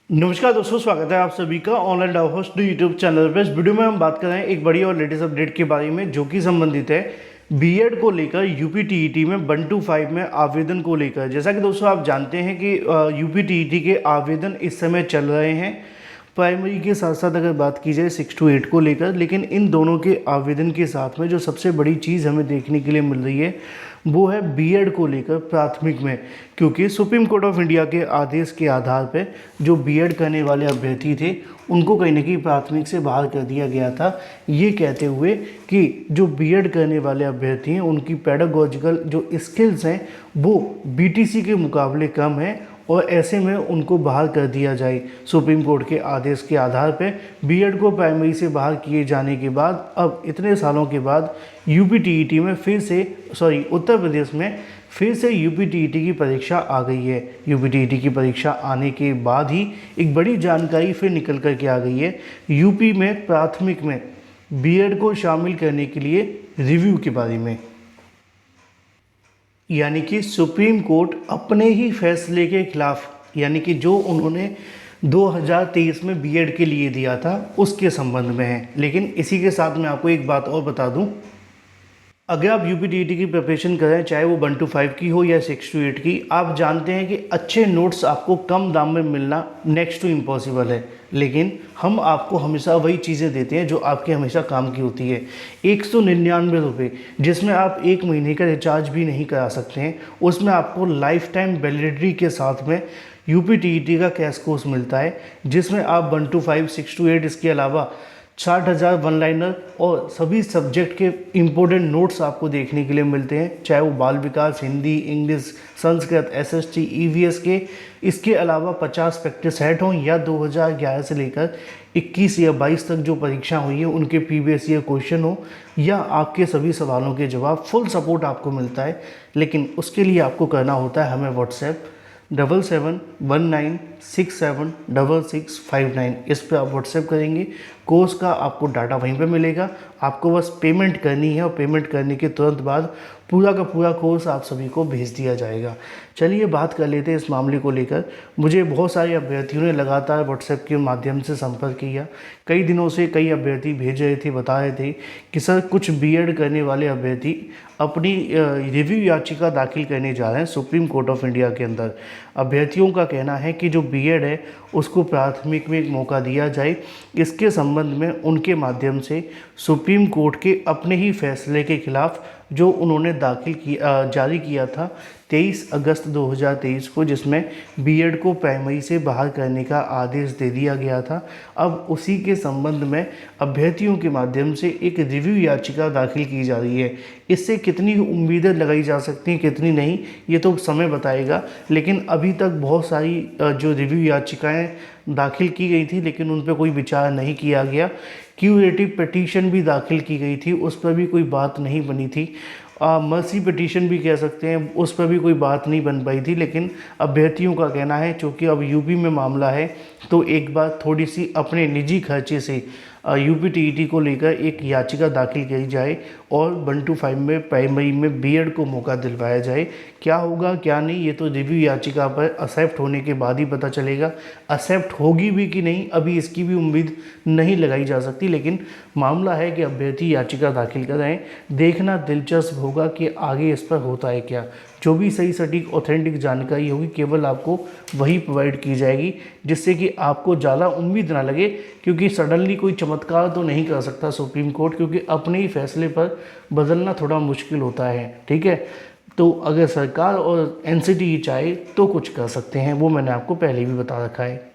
नमस्कार दोस्तों, स्वागत है आप सभी का ऑनलाइन डाउ होस्ट यूट्यूब चैनल पर। इस वीडियो में हम बात कर रहे हैं एक बड़ी और लेटेस्ट अपडेट के बारे में, जो कि संबंधित है बीएड को लेकर यूपी टीईटी में 1 to 5 में आवेदन को लेकर। जैसा कि दोस्तों आप जानते हैं कि यूपी टीईटी के आवेदन इस समय चल रहे हैं प्राइमरी के साथ साथ अगर बात की जाए 6 to 8 को लेकर। लेकिन इन दोनों के आवेदन के साथ में जो सबसे बड़ी चीज़ हमें देखने के लिए मिल रही है वो है बीएड को लेकर प्राथमिक में, क्योंकि सुप्रीम कोर्ट ऑफ इंडिया के आदेश के आधार पर जो बीएड करने वाले अभ्यर्थी थे उनको कहीं ना कहीं प्राथमिक से बाहर कर दिया गया था, ये कहते हुए कि जो बीएड करने वाले अभ्यर्थी हैं उनकी पेडागोजिकल जो स्किल्स हैं वो बीटीसी के मुकाबले कम है और ऐसे में उनको बाहर कर दिया जाए। सुप्रीम कोर्ट के आदेश के आधार पर बीएड को प्राइमरी से बाहर किए जाने के बाद अब इतने सालों के बाद यूपी टीईटी में उत्तर प्रदेश में फिर से यूपी टीईटी की परीक्षा आ गई है। यूपी टीईटी की परीक्षा आने के बाद ही एक बड़ी जानकारी फिर निकल कर के आ गई है यूपी में प्राथमिक में बीएड को शामिल करने के लिए रिव्यू के बारे में। यानी कि सुप्रीम कोर्ट अपने ही फैसले के खिलाफ, यानी कि जो उन्होंने 2023 में बीएड के लिए दिया था उसके संबंध में है। लेकिन इसी के साथ मैं आपको एक बात और बता दूं, अगर आप यूपी टीईटी की प्रिपरेशन कर रहे हैं, चाहे वो 1 to 5 की हो या 6 to 8 की, आप जानते हैं कि अच्छे नोट्स आपको कम दाम में मिलना नेक्स्ट टू इम्पॉसिबल है। लेकिन हम आपको हमेशा वही चीज़ें देते हैं जो आपके हमेशा काम की होती है। 199 रुपये, जिसमें आप 1 महीने का रिचार्ज भी नहीं करा सकते हैं, उसमें आपको लाइफ टाइम वैलिडिटी के साथ में यूपी टीईटी का कैश कोर्स मिलता है, जिसमें आप 1 to 5, 6 to 8 इसके अलावा 60,000 वन लाइनर और सभी सब्जेक्ट के इम्पोर्टेंट नोट्स आपको देखने के लिए मिलते हैं, चाहे वो बाल विकास, Hindi, English, Sanskrit, SST, EVS के। इसके अलावा 50 प्रैक्टिस सेट हों या 2011 से लेकर 21 या 22 तक जो परीक्षा हुई है उनके प्रीवियस ईयर क्वेश्चन हो या आपके सभी सवालों के जवाब, फुल सपोर्ट आपको मिलता है। लेकिन उसके लिए आपको करना होता है हमें व्हाट्सएप 7719676659, इस पर आप व्हाट्सएप करेंगे। कोर्स का आपको डाटा वहीं पे मिलेगा, आपको बस पेमेंट करनी है और पेमेंट करने के तुरंत बाद पूरा का पूरा कोर्स आप सभी को भेज दिया जाएगा। चलिए बात कर लेते हैं इस मामले को लेकर। मुझे बहुत सारे अभ्यर्थियों ने लगातार व्हाट्सएप के माध्यम से संपर्क किया। कई दिनों से कई अभ्यर्थी भेज रहे थे, बता रहे थे कि सर कुछ बीएड करने वाले अभ्यर्थी अपनी रिव्यू याचिका दाखिल करने जा रहे हैं सुप्रीम कोर्ट ऑफ इंडिया के अंदर। अभ्यर्थियों का कहना है कि जो बीएड है उसको प्राथमिक में एक मौका दिया जाए। इसके संबंध में उनके माध्यम से सुप्रीम कोर्ट के अपने ही फैसले के खिलाफ जो उन्होंने जारी किया था 23 अगस्त 2023 को, जिसमें बीएड को प्राइमरी से बाहर करने का आदेश दे दिया गया था, अब उसी के संबंध में अभ्यर्थियों के माध्यम से एक रिव्यू याचिका दाखिल की जा रही है। इससे कितनी उम्मीदें लगाई जा सकती हैं, कितनी नहीं, ये तो समय बताएगा। लेकिन अभी तक बहुत सारी जो रिव्यू याचिकाएं दाखिल की गई थी लेकिन उन पर कोई विचार नहीं किया गया। क्यूरेटिव पिटीशन भी दाखिल की गई थी, उस पर भी कोई बात नहीं बनी थी। मर्सी पिटीशन भी कह सकते हैं, उस पर भी कोई बात नहीं बन पाई थी। लेकिन अभ्यर्थियों का कहना है चूँकि अब यूपी में मामला है तो एक बार थोड़ी सी अपने निजी खर्चे से यूपी टीईटी को लेकर एक याचिका दाखिल की जाए और 1 to 5 में प्राइमरी में बीएड को मौका दिलवाया जाए। क्या होगा क्या नहीं, ये तो रिव्यू याचिका पर एक्सेप्ट होने के बाद ही पता चलेगा। एक्सेप्ट होगी भी कि नहीं अभी इसकी भी उम्मीद नहीं लगाई जा सकती। लेकिन मामला है कि अभ्यर्थी याचिका दाखिल कर रहे हैं, देखना दिलचस्प होगा कि आगे इस पर होता है क्या। जो भी सही सटीक ऑथेंटिक जानकारी होगी केवल आपको वही प्रोवाइड की जाएगी, जिससे कि आपको ज़्यादा उम्मीद ना लगे, क्योंकि सडनली कोई चमत्कार तो नहीं कर सकता सुप्रीम कोर्ट, क्योंकि अपने ही फैसले पर बदलना थोड़ा मुश्किल होता है। ठीक है, तो अगर सरकार और एनसीटीई चाहे तो कुछ कर सकते हैं, वो मैंने आपको पहले भी बता रखा है।